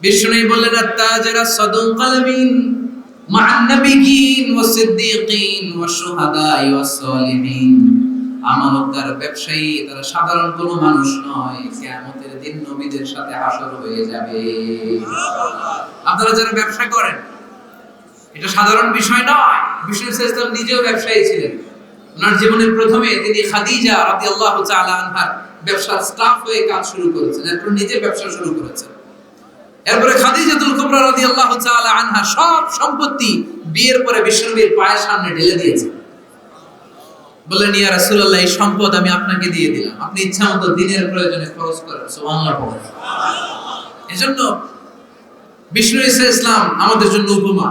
বিষ্ণু বললেন আত-তাজিরা সাদুকাল আমিন মা'আন নাবিয়্যিন ওয়াস সিদ্দীকিন ওয়াস শুহাদা'i ওয়াস সালিহিন। আমানতদার ব্যবসায়ী তারা সাধারণ কোনো মানুষ নয়, কিয়ামতের দিন নবীদের সাথে হাসর হয়ে যাবে। আপনারা যারা ব্যবসা করেন, এটা সাধারণ বিষয় নয়। বিষ্ণু ইসলাম নিজেও ব্যবসায়ী ছিলেন। ওনার জীবনের প্রথমে তিনি খাদিজা রাদিয়াল্লাহু তাআলা আনহার ব্যবসার স্টাফ হয়ে কাজ শুরু করেছেন, এরপর নিজে ব্যবসা শুরু করেছেন। এরপরে খাদিজাতুল কুবরা রাদিয়াল্লাহু তাআলা আনহা সব সম্পত্তি বিয়ের পরে বিশ্বনবীর পায়ের সামনে ঢেলে দিয়েছেন। বললেন, ইয়া রাসূলুল্লাহ, এই সম্পদ আমি আপনাকে দিয়ে দিলাম, আপনি ইচ্ছামতো দিনের প্রয়োজনে খরচ করেন। সুবহানাল্লাহ। এজন্য বিষ্ণু ইসলাম আমাদের জন্য উপমা,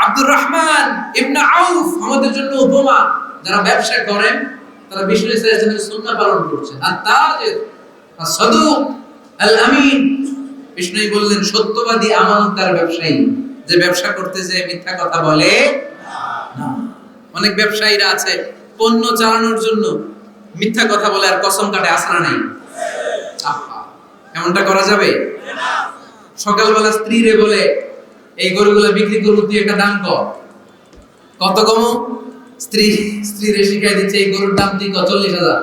আব্দুর রহমান ইবনে আউফ আমাদের জন্য উপমা। যারা ব্যবসা করেন তারা বিষ্ণু ইসলামের সুন্নাহ পালন করছেন। আত-তাজির আস-সাদুক আল-আমিন, বিষ্ণু বললেন সত্যবাদী আমানতদার ব্যবসায়ী, যে ব্যবসা করতে যে মিথ্যা কথা বলে না। অনেক ব্যবসায়ীরা আছে পণ্য চালানোর জন্য মিথ্যা কথা বলে আর কসম কাটে, আসরা নাই। এমনটা করা যাবে না। সকালবেলা স্ত্রীরে বলে, এই গরুগুলো বিক্রি করবো, তুই একটা দাম কত কম। স্ত্রীরে শিখাই দিচ্ছে এই গরুর দাম তুই 40,000।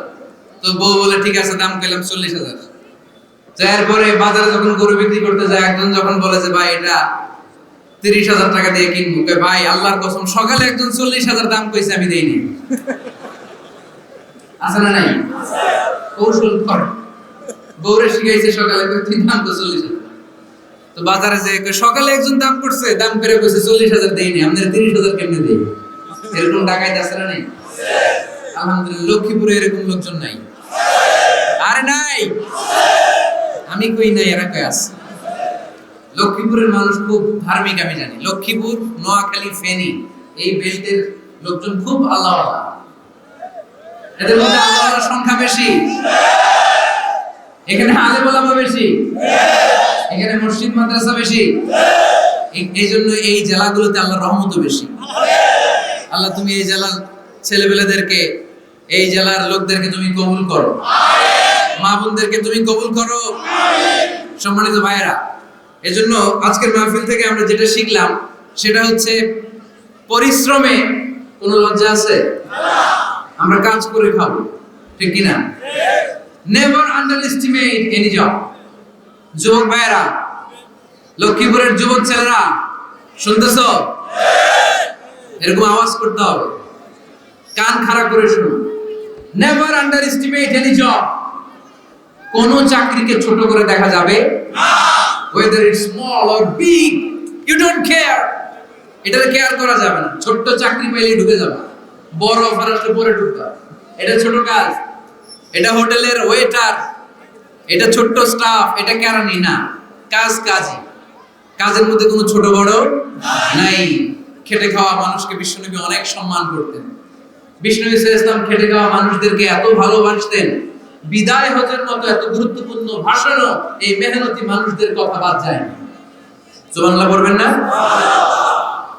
তো বউ বলে ঠিক আছে, দাম কইলাম 40,000। এরপরে বাজারে যখন গরু বিক্রি করতে যায়, একজন যখন বলে যে ভাই এটা 30,000 টাকা দিয়ে কিনবো, ভাই আল্লাহর কসম সকালে একজন 40,000 দাম কইছে, আমি দেইনি। আছে না নাই? কৌশল কর। বউরে শিখাইছে সকালে তুই দাম তো 40,000। তো বাজারে যে সকালে একজন দাম করছে, দাম করে কইছে 40,000 দেইনি, আমাদের 30,000 কেমনে দেই? এরকম ডাকাইত আছে না নাই? আলহামদুলিল্লাহ লক্ষ্মীপুরে এরকম লোকজন নাই। আরে নাই, আমি কই নাই, এরা কই আছে। লক্ষ্মীপুরের মানুষ খুব ধার্মিক, আমি জানি। লক্ষ্মীপুর, নোয়াখালী, ফেনী এই বেল্টের লোকজন খুব আল্লাহওয়ালা। এদের মধ্যে আল্লাহওয়ালার সংখ্যা বেশি। এখানে আলেম ওলামা বেশি, এখানে মসজিদ মাদ্রাসা বেশি। এই জন্য এই জেলাগুলোতে আল্লাহর রহমতও বেশি। আল্লাহ তুমি এই জেলার ছেলেবেলেদেরকে, এই জেলার লোকদেরকে তুমি কবুল করো, মা বোনদেরকে তুমি কবুল করো। সম্মানিত ভাইয়েরা, এজন্য আজকের মাহফিল থেকে আমরা যেটা শিখলাম সেটা হচ্ছে পরিশ্রমে কোনো লজ্জা আছে? আমরা কাজ করে খাবো, ঠিক কিনা? Never under estimate any job. যুবক ভাইয়েরা, লক্ষ্মীপুরের যুবক ছেলেরা শুনতেছ? এরকম আওয়াজ করতে হবে, কান খাড়া করে শুনো। Never under estimate any job. কোন চাকরিকে ছোট করে দেখা যাবে না। whether it's small or big, you don't care. এটা কেয়ার করা যাবে না। ছোট চাকরি পেলেই ঢুকে যাবে, বড় অফার আসলে পরে ঢুকতে হবে। এটা ছোট কাজ, এটা হোটেলের ওয়েটার, এটা ছোট স্টাফ, এটা কেরানি না। কাজ কাজই, কাজের মধ্যে কোনো ছোট বড় নাই। খেটে খাওয়া মানুষকে বিশ্বনবী অনেক সম্মান করতেন। বিষ্ণু ইসলাম খেটে খাওয়া মানুষদেরকে এত ভালোবাসতেন, বিদায় হজের মতো এত গুরুত্বপূর্ণ ভাষণও এই মেহনতি মানুষদের কথা বাদ যায় না। সুবহানাল্লাহ বলবেন না?